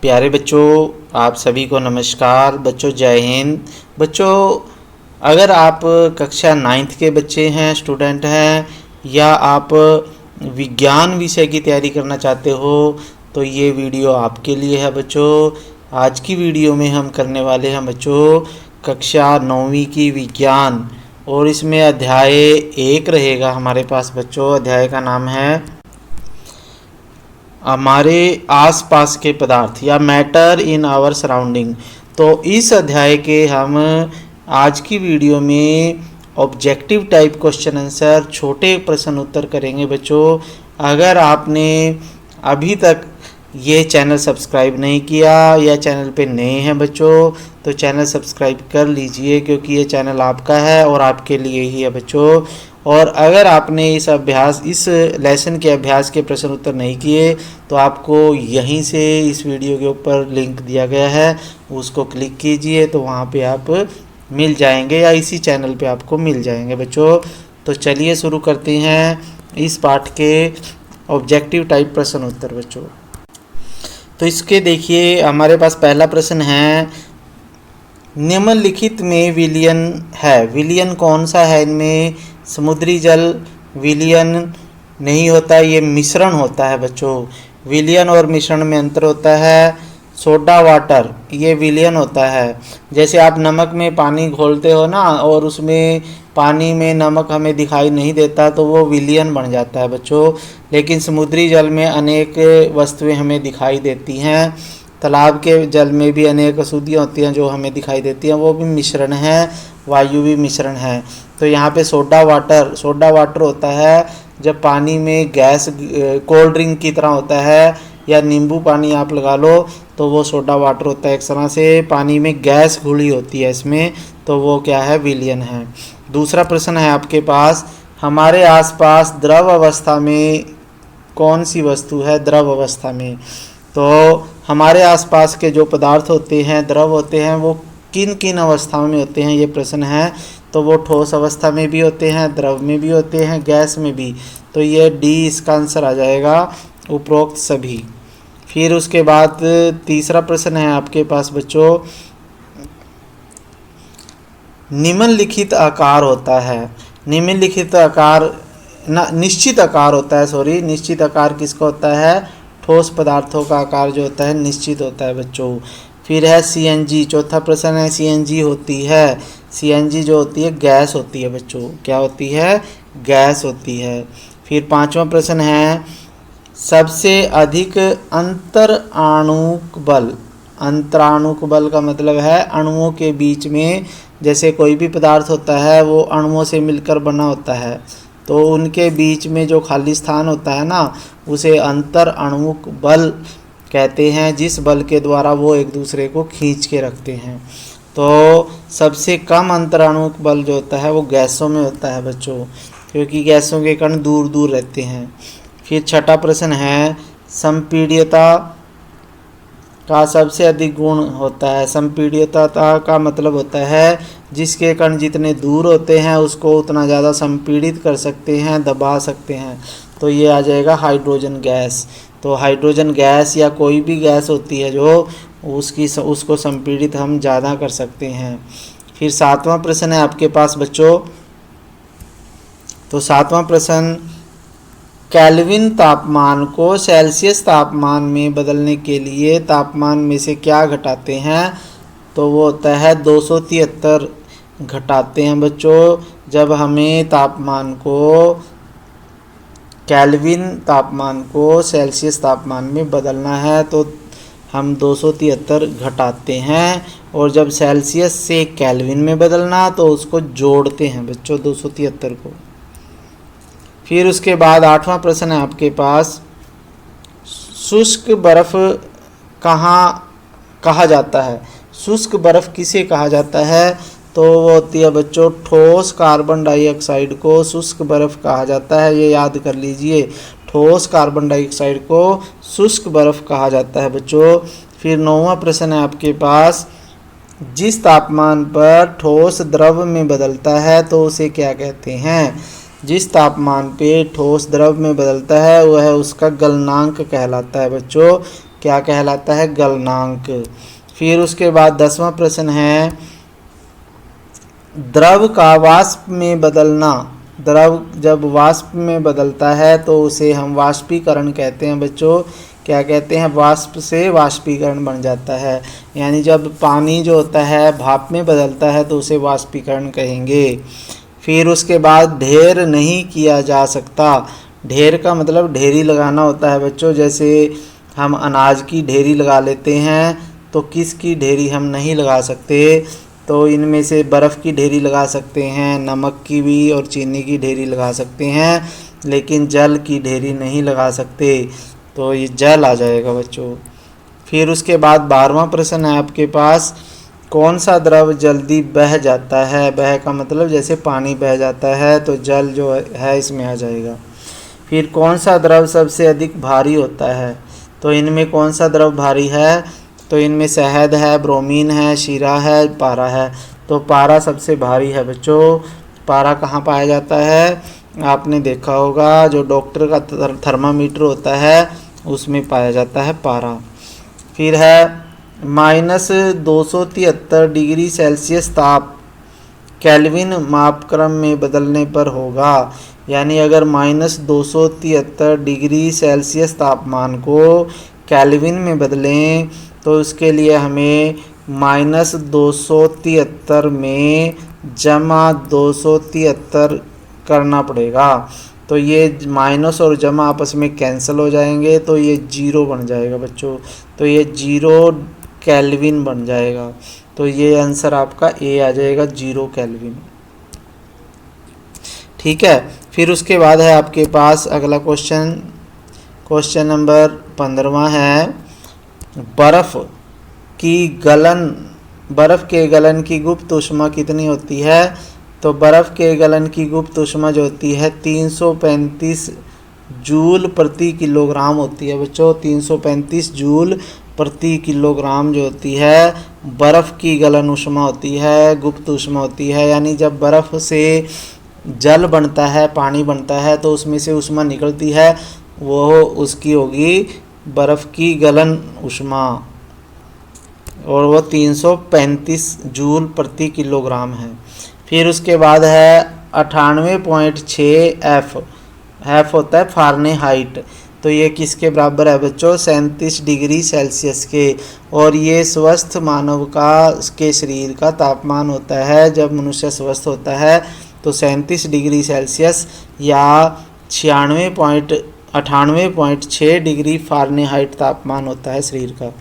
प्यारे बच्चों, आप सभी को नमस्कार। बच्चों जय हिंद। बच्चों, अगर आप कक्षा 9th के बच्चे हैं, स्टूडेंट हैं, या आप विज्ञान विषय की तैयारी करना चाहते हो तो ये वीडियो आपके लिए है। बच्चों, आज की वीडियो में हम करने वाले हैं बच्चों कक्षा 9वीं की विज्ञान, और इसमें अध्याय 1 रहेगा हमारे पास। बच्चों, अध्याय का नाम है हमारे आसपास के पदार्थ या मैटर इन आवर सराउंडिंग। तो इस अध्याय के हम आज की वीडियो में ऑब्जेक्टिव टाइप क्वेश्चन आंसर, छोटे प्रश्न उत्तर करेंगे। बच्चों, अगर आपने अभी तक ये चैनल सब्सक्राइब नहीं किया या चैनल पे नए हैं बच्चों, तो चैनल सब्सक्राइब कर लीजिए, क्योंकि ये चैनल आपका है और आपके लिए ही है बच्चों। और अगर आपने इस लेसन के अभ्यास के प्रश्न उत्तर नहीं किए तो आपको यहीं से इस वीडियो के ऊपर लिंक दिया गया है, उसको क्लिक कीजिए तो वहाँ पे आप मिल जाएंगे, या इसी चैनल पे आपको मिल जाएंगे बच्चों। तो चलिए शुरू करते हैं इस पाठ के ऑब्जेक्टिव टाइप प्रश्न उत्तर। बच्चों, तो इसके देखिए हमारे पास पहला प्रश्न है, निम्नलिखित में विलयन है। विलयन कौन सा है इनमें? समुद्री जल विलयन नहीं होता, ये मिश्रण होता है बच्चों। विलयन और मिश्रण में अंतर होता है। सोडा वाटर ये विलयन होता है। जैसे आप नमक में पानी घोलते हो ना, और उसमें पानी में नमक हमें दिखाई नहीं देता तो वो विलयन बन जाता है बच्चों। लेकिन समुद्री जल में अनेक वस्तुएं हमें दिखाई देती हैं। तालाब के जल में भी अनेक अशुद्धियाँ होती हैं जो हमें दिखाई देती हैं, वो भी मिश्रण है। वायु भी मिश्रण है। तो यहाँ पे सोडा वाटर होता है जब पानी में गैस कोल्ड ड्रिंक की तरह होता है, या नींबू पानी आप लगा लो तो वो सोडा वाटर होता है। एक तरह से पानी में गैस घुली होती है इसमें, तो वो क्या है? विलयन है। दूसरा प्रश्न है आपके पास, हमारे आसपास द्रव अवस्था में कौन सी वस्तु है? द्रव अवस्था में तो हमारे आसपास के जो पदार्थ होते हैं, द्रव होते हैं, वो किन किन अवस्थाओं में होते हैं? ये प्रश्न है। तो वो ठोस अवस्था में भी होते हैं, द्रव में भी होते हैं, गैस में भी। तो ये डी इसका आंसर आ जाएगा, उपरोक्त सभी। फिर उसके बाद तीसरा प्रश्न है आपके पास बच्चों, निम्नलिखित आकार होता है। निम्नलिखित आकार निश्चित आकार होता है, सॉरी, निश्चित आकार किसका होता है? ठोस पदार्थों का आकार जो होता है निश्चित होता है बच्चों। फिर है सीएनजी। चौथा प्रश्न है, सीएनजी होती है। सीएनजी जो होती है गैस होती है बच्चों। क्या होती है? गैस होती है। फिर पांचवा प्रश्न है, सबसे अधिक अंतराणुक बल। अंतराणुक बल का मतलब है अणुओं के बीच में, जैसे कोई भी पदार्थ होता है वो अणुओं से मिलकर बना होता है, तो उनके बीच में जो खाली स्थान होता है ना, उसे अंतराणुक बल कहते हैं, जिस बल के द्वारा वो एक दूसरे को खींच के रखते हैं। तो सबसे कम अंतराणुक बल जो होता है वो गैसों में होता है बच्चों, क्योंकि गैसों के कण दूर दूर रहते हैं। फिर छठा प्रश्न है, संपीड्यता का सबसे अधिक गुण होता है। संपीड्यता का मतलब होता है जिसके कण जितने दूर होते हैं उसको उतना ज़्यादा संपीड़ित कर सकते हैं, दबा सकते हैं। तो ये आ जाएगा हाइड्रोजन गैस। तो हाइड्रोजन गैस या कोई भी गैस होती है जो उसको संपीड़ित हम ज़्यादा कर सकते हैं। फिर सातवां प्रश्न है आपके पास बच्चों, तो सातवां प्रश्न, केल्विन तापमान को सेल्सियस तापमान में बदलने के लिए तापमान में से क्या घटाते हैं? तो वो होता है 273 घटाते हैं बच्चों। जब हमें तापमान को, केल्विन तापमान को सेल्सियस तापमान में बदलना है तो हम 273 घटाते हैं, और जब सेल्सियस से केल्विन में बदलना तो उसको जोड़ते हैं बच्चों 273 को। फिर उसके बाद आठवां प्रश्न है आपके पास, शुष्क बर्फ़ कहा जाता है? शुष्क बर्फ़ किसे कहा जाता है? तो वो होती है बच्चों ठोस कार्बन डाइऑक्साइड को शुष्क बर्फ़ कहा जाता है। ये याद कर लीजिए, ठोस कार्बन डाइऑक्साइड को शुष्क बर्फ़ कहा जाता है बच्चों। फिर नौवां प्रश्न है आपके पास, जिस तापमान पर ठोस द्रव में बदलता है तो उसे क्या कहते हैं? जिस तापमान पे ठोस द्रव में बदलता है वह उसका गलनांक कहलाता है बच्चों। क्या कहलाता है? गलनांक। फिर उसके बाद 10वां प्रश्न है, द्रव का वाष्प में बदलना। द्रव जब वाष्प में बदलता है तो उसे हम वाष्पीकरण कहते हैं बच्चों। क्या कहते हैं? वाष्प से वाष्पीकरण बन जाता है, यानी जब पानी जो होता है भाप में बदलता है तो उसे वाष्पीकरण कहेंगे। फिर उसके बाद ढेर नहीं किया जा सकता। ढेर का मतलब ढेरी लगाना होता है बच्चों। जैसे हम अनाज की ढेरी लगा लेते हैं, तो किसकी ढेरी हम नहीं लगा सकते? तो इनमें से बर्फ़ की ढेरी लगा सकते हैं, नमक की भी और चीनी की ढेरी लगा सकते हैं, लेकिन जल की ढेरी नहीं लगा सकते। तो ये जल आ जाएगा बच्चों। फिर उसके बाद 12वां प्रश्न है आपके पास, कौन सा द्रव जल्दी बह जाता है? बह का मतलब जैसे पानी बह जाता है, तो जल जो है इसमें आ जाएगा। फिर कौन सा द्रव सबसे अधिक भारी होता है? तो इनमें कौन सा द्रव भारी है? तो इनमें शहद है, ब्रोमीन है, शीरा है, पारा है। तो पारा सबसे भारी है बच्चों। पारा कहाँ पाया जाता है? आपने देखा होगा, जो डॉक्टर का थर्मामीटर होता है उसमें पाया जाता है पारा। फिर है -273 डिग्री सेल्सियस ताप केल्विन मापक्रम में बदलने पर होगा। यानी अगर -273 डिग्री सेल्सियस तापमान को केल्विन में बदलें तो उसके लिए हमें -273 में जमा 273 करना पड़ेगा। तो ये माइनस और जमा आपस में कैंसिल हो जाएंगे, तो ये 0 बन जाएगा बच्चों। तो ये 0 केल्विन बन जाएगा। तो ये आंसर आपका ए आ जाएगा, 0 केल्विन। ठीक है। फिर उसके बाद है आपके पास अगला क्वेश्चन, क्वेश्चन नंबर 15वां है, बर्फ़ के गलन की गुप्त ऊष्मा कितनी होती है? तो बर्फ़ के गलन की गुप्त ऊष्मा जो होती है 335 जूल प्रति किलोग्राम होती है बच्चों। 335 जूल प्रति किलोग्राम जो होती है बर्फ़ की गलन ऊष्मा होती है, गुप्त ऊष्मा होती है। यानी जब बर्फ़ से जल बनता है, पानी बनता है, तो उसमें से ऊष्मा निकलती है, वो उसकी होगी बर्फ़ की गलन ऊष्मा, और वो 335 जूल प्रति किलोग्राम है। फिर उसके बाद है 98.6 एफ होता है फ़ारेनहाइट। तो ये किसके बराबर है बच्चों? 37 डिग्री सेल्सियस के। और ये स्वस्थ मानव के शरीर का तापमान होता है जब मनुष्य स्वस्थ होता है, तो 37 डिग्री सेल्सियस या 98.6 डिग्री फ़ारेनहाइट तापमान होता है शरीर का।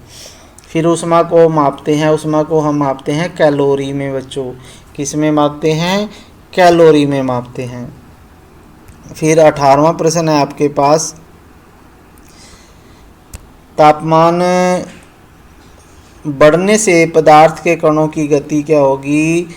फिर ऊष्मा को मापते हैं, ऊष्मा को हम मापते हैं कैलोरी में बच्चों। किस में मापते हैं? कैलोरी में मापते हैं। फिर 18वां प्रश्न है आपके पास, तापमान बढ़ने से पदार्थ के कणों की गति क्या होगी?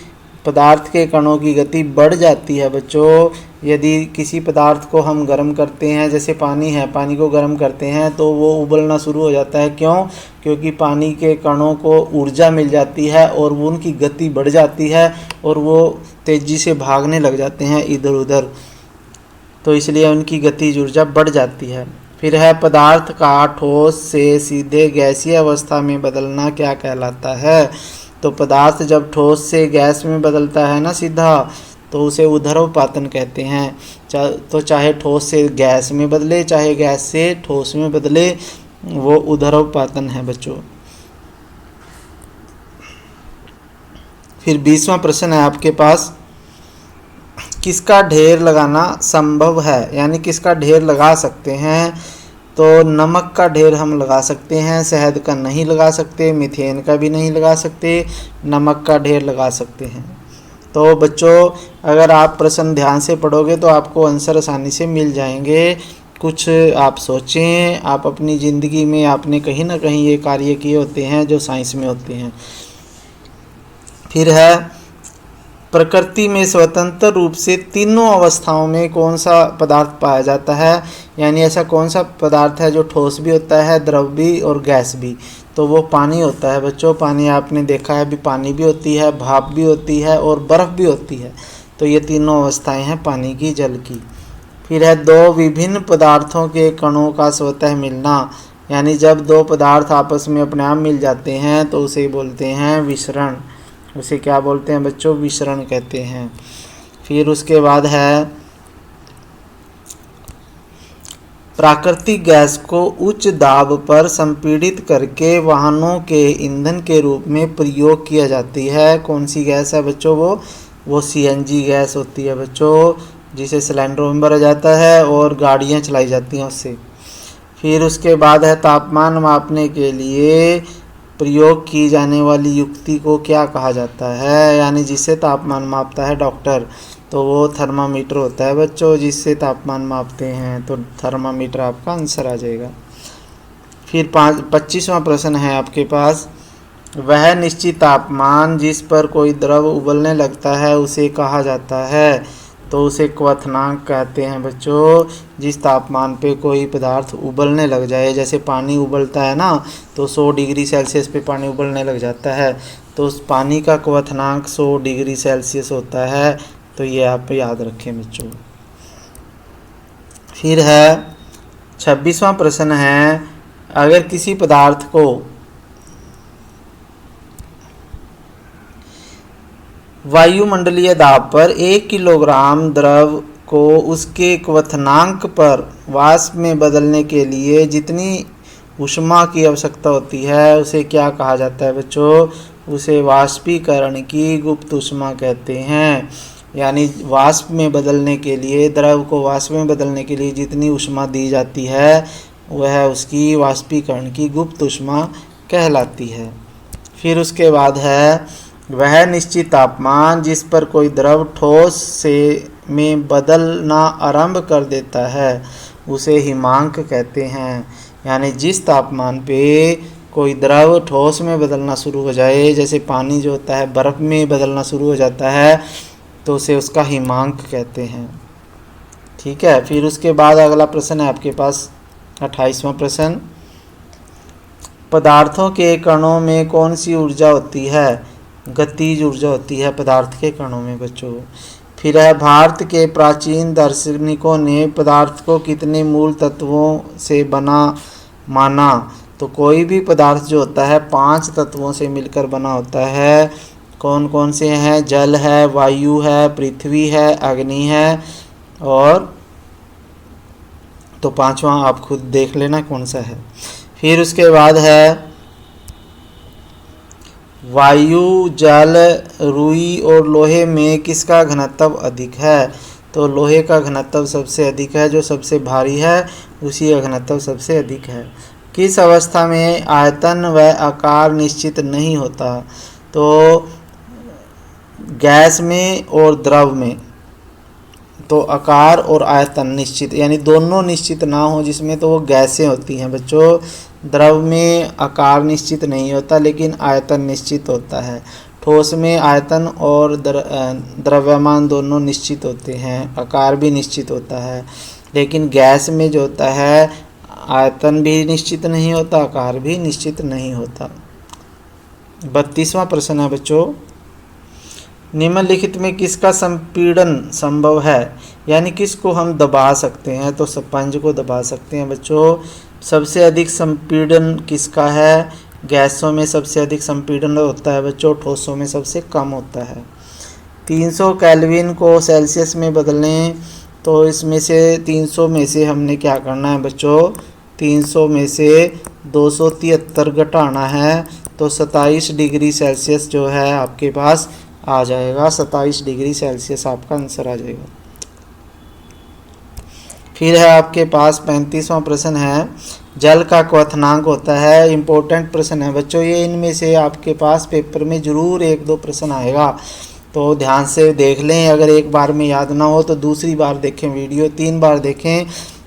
पदार्थ के कणों की गति बढ़ जाती है बच्चों। यदि किसी पदार्थ को हम गर्म करते हैं, जैसे पानी है, पानी को गर्म करते हैं तो वो उबलना शुरू हो जाता है। क्यों? क्योंकि पानी के कणों को ऊर्जा मिल जाती है और वो उनकी गति बढ़ जाती है और वो तेज़ी से भागने लग जाते हैं इधर उधर, तो इसलिए उनकी गतिज ऊर्जा बढ़ जाती है। फिर है पदार्थ का ठोस से सीधे गैसीय अवस्था में बदलना क्या कहलाता है? तो पदार्थ जब ठोस से गैस में बदलता है ना सीधा, तो उसे ऊर्ध्वपातन कहते हैं। तो चाहे ठोस से गैस में बदले, चाहे गैस से ठोस में बदले, वो ऊर्ध्वपातन है बच्चों। फिर 20वां प्रश्न है आपके पास, किसका ढेर लगाना संभव है? यानी किसका ढेर लगा सकते हैं? तो नमक का ढेर हम लगा सकते हैं, शहद का नहीं लगा सकते, मीथेन का भी नहीं लगा सकते, नमक का ढेर लगा सकते हैं। तो बच्चों अगर आप प्रश्न ध्यान से पढ़ोगे तो आपको आंसर आसानी से मिल जाएंगे। कुछ आप सोचें, आप अपनी ज़िंदगी में आपने कहीं ना कहीं ये कार्य किए होते हैं जो साइंस में होते हैं। फिर है प्रकृति में स्वतंत्र रूप से तीनों अवस्थाओं में कौन सा पदार्थ पाया जाता है? यानी ऐसा कौन सा पदार्थ है जो ठोस भी होता है, द्रव भी और गैस भी? तो वो पानी होता है बच्चों। पानी आपने देखा है, भी पानी भी होती है, भाप भी होती है और बर्फ़ भी होती है। तो ये तीनों अवस्थाएं हैं पानी की, जल की। फिर है दो विभिन्न पदार्थों के कणों का स्वतः मिलना। यानी जब दो पदार्थ आपस में अपने आप मिल जाते हैं तो उसे बोलते हैं विसरण। उसे क्या बोलते हैं बच्चों? विसरण कहते हैं। फिर उसके बाद है प्राकृतिक गैस को उच्च दाब पर संपीड़ित करके वाहनों के ईंधन के रूप में प्रयोग किया जाती है। कौन सी गैस है बच्चों? वो सीएनजी गैस होती है बच्चों, जिसे सिलेंडरों में भरा जाता है और गाड़ियां चलाई जाती हैं उससे। फिर उसके बाद है तापमान मापने के लिए प्रयोग की जाने वाली युक्ति को क्या कहा जाता है? यानी जिससे तापमान मापता है डॉक्टर, तो वो थर्मामीटर होता है बच्चों, जिससे तापमान मापते हैं। तो थर्मामीटर आपका आंसर आ जाएगा। फिर 25वां प्रश्न है आपके पास, वह निश्चित तापमान जिस पर कोई द्रव उबलने लगता है उसे कहा जाता है? तो उसे क्वथनांक कहते हैं बच्चों। जिस तापमान पे कोई पदार्थ उबलने लग जाए, जैसे पानी उबलता है ना, तो 100 डिग्री सेल्सियस पे पानी उबलने लग जाता है, तो उस पानी का क्वथनांक 100 डिग्री सेल्सियस होता है। तो ये आप याद रखें बच्चों। फिर है 26वां प्रश्न है, अगर किसी पदार्थ को वायुमंडलीय दाब पर 1 किलोग्राम द्रव को उसके क्वथनांक पर वाष्प में बदलने के लिए जितनी ऊष्मा की आवश्यकता होती है उसे क्या कहा जाता है बच्चों? उसे वाष्पीकरण की गुप्त ऊष्मा कहते हैं। यानी वाष्प में बदलने के लिए, द्रव को वाष्प में बदलने के लिए जितनी ऊष्मा दी जाती है वह उसकी वाष्पीकरण की गुप्त ऊष्मा कहलाती है। फिर उसके बाद है वह निश्चित तापमान जिस पर कोई द्रव ठोस से में बदलना आरंभ कर देता है उसे हिमांक कहते हैं। यानी जिस तापमान पे कोई द्रव ठोस में बदलना शुरू हो जाए, जैसे पानी जो होता है बर्फ़ में बदलना शुरू हो जाता है, तो उसे उसका हिमांक कहते हैं। ठीक है। फिर उसके बाद अगला प्रश्न है आपके पास 28वां प्रश्न, पदार्थों के कणों में कौन सी ऊर्जा होती है? गतिज ऊर्जा होती है पदार्थ के कणों में बच्चों। फिर है भारत के प्राचीन दार्शनिकों ने पदार्थ को कितने मूल तत्वों से बना माना? तो कोई भी पदार्थ जो होता है 5 तत्वों से मिलकर बना होता है। कौन कौन से हैं? जल है, वायु है, पृथ्वी है, अग्नि है, और तो 5वां आप खुद देख लेना कौन सा है। फिर उसके बाद है वायु, जल, रुई और लोहे में किसका घनत्व अधिक है? तो लोहे का घनत्व सबसे अधिक है, जो सबसे भारी है उसी का घनत्व सबसे अधिक है। किस अवस्था में आयतन व आकार निश्चित नहीं होता? तो गैस में और द्रव में तो आकार और आयतन निश्चित, यानी दोनों निश्चित ना हो जिसमें, तो वो गैसें होती हैं बच्चों। द्रव में आकार निश्चित नहीं होता लेकिन आयतन निश्चित होता है। ठोस में आयतन और द्रव्यमान दोनों निश्चित होते हैं, आकार भी निश्चित होता है। लेकिन गैस में जो होता है आयतन भी निश्चित नहीं होता, आकार भी निश्चित नहीं होता। 32वां प्रश्न है बच्चों, निम्नलिखित में किसका संपीड़न संभव है? यानी किसको हम दबा सकते हैं? तो स्पंज को दबा सकते हैं बच्चों। सबसे अधिक संपीड़न किसका है? गैसों में सबसे अधिक संपीड़न होता है बच्चों, ठोसों में सबसे कम होता है। 300 केल्विन को सेल्सियस में बदलें, तो इसमें से 300 में से हमने क्या करना है बच्चों? 300 में से 273 घटाना है, तो 27 डिग्री सेल्सियस जो है आपके पास आ जाएगा। 27 डिग्री सेल्सियस आपका आंसर आ जाएगा। फिर है आपके पास 35वां प्रश्न है, जल का क्वथनांक होता है। इम्पोर्टेंट प्रश्न है बच्चों ये, इनमें से आपके पास पेपर में ज़रूर 1-2 प्रश्न आएगा, तो ध्यान से देख लें। अगर एक बार में याद ना हो तो दूसरी बार देखें वीडियो, 3 बार देखें,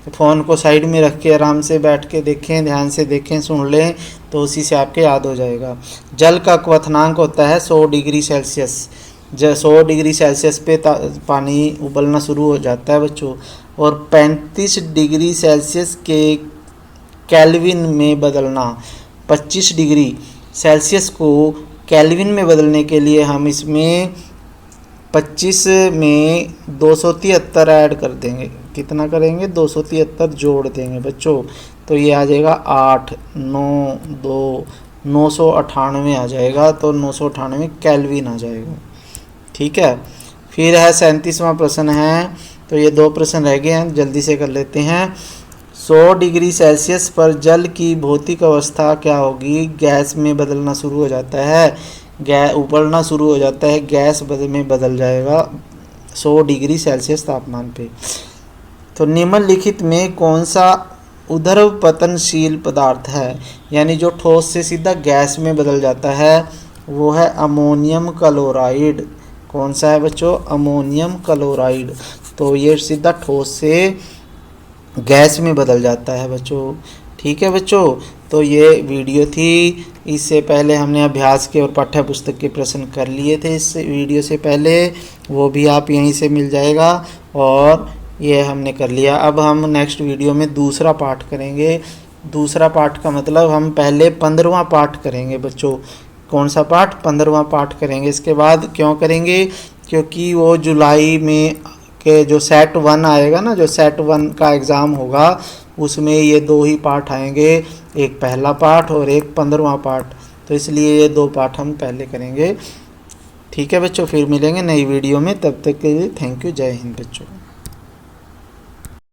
फ़ोन को साइड में रख के आराम से बैठ के देखें, ध्यान से देखें, सुन लें, तो उसी से आपके याद हो जाएगा। जल का क्वथनांक होता है 100 डिग्री सेल्सियस। जब 100 डिग्री सेल्सियस पे पानी उबलना शुरू हो जाता है बच्चों, और 35 डिग्री सेल्सियस के केल्विन में बदलना। 25 डिग्री सेल्सियस को केल्विन में बदलने के लिए हम इसमें 25 में 273 ऐड कर देंगे, कितना करेंगे 273 जोड़ देंगे बच्चों, तो ये आ जाएगा 8 9 2 998 आ जाएगा, तो 998 केल्विन आ जाएगा। ठीक है, फिर है 37वां प्रश्न है, तो ये 2 प्रश्न रह गए हैं, जल्दी से कर लेते हैं। 100 डिग्री सेल्सियस पर जल की भौतिक अवस्था क्या होगी? गैस में बदलना शुरू हो जाता है, उबलना शुरू हो जाता है, गैस में बदल जाएगा 100 डिग्री सेल्सियस तापमान पे। तो निम्नलिखित में कौन सा ऊर्ध्व पतनशील पदार्थ है, यानी जो ठोस से सीधा गैस में बदल जाता है, वो है अमोनियम क्लोराइड। कौन सा है बच्चों? Ammonium chloride. तो ये सीधा ठोस से गैस में बदल जाता है बच्चों। ठीक है बच्चों, तो ये वीडियो थी। इससे पहले हमने अभ्यास के और पाठ्य पुस्तक के प्रश्न कर लिए थे इस वीडियो से पहले, वो भी आप यहीं से मिल जाएगा, और ये हमने कर लिया। अब हम नेक्स्ट वीडियो में दूसरा पाठ करेंगे। दूसरा पाठ का मतलब हम पहले 15वां पाठ करेंगे बच्चों। कौन सा पाठ? 15वां पाठ करेंगे। इसके बाद क्यों करेंगे? क्योंकि वो जुलाई में के जो सेट 1 आएगा ना, जो सेट 1 का एग्ज़ाम होगा, उसमें ये 2 ही पाठ आएंगे, एक पहला पाठ और एक 15वां पाठ। तो इसलिए ये 2 पाठ हम पहले करेंगे। ठीक है बच्चों, फिर मिलेंगे नई वीडियो में, तब तक के लिए थैंक यू। जय हिंद बच्चों।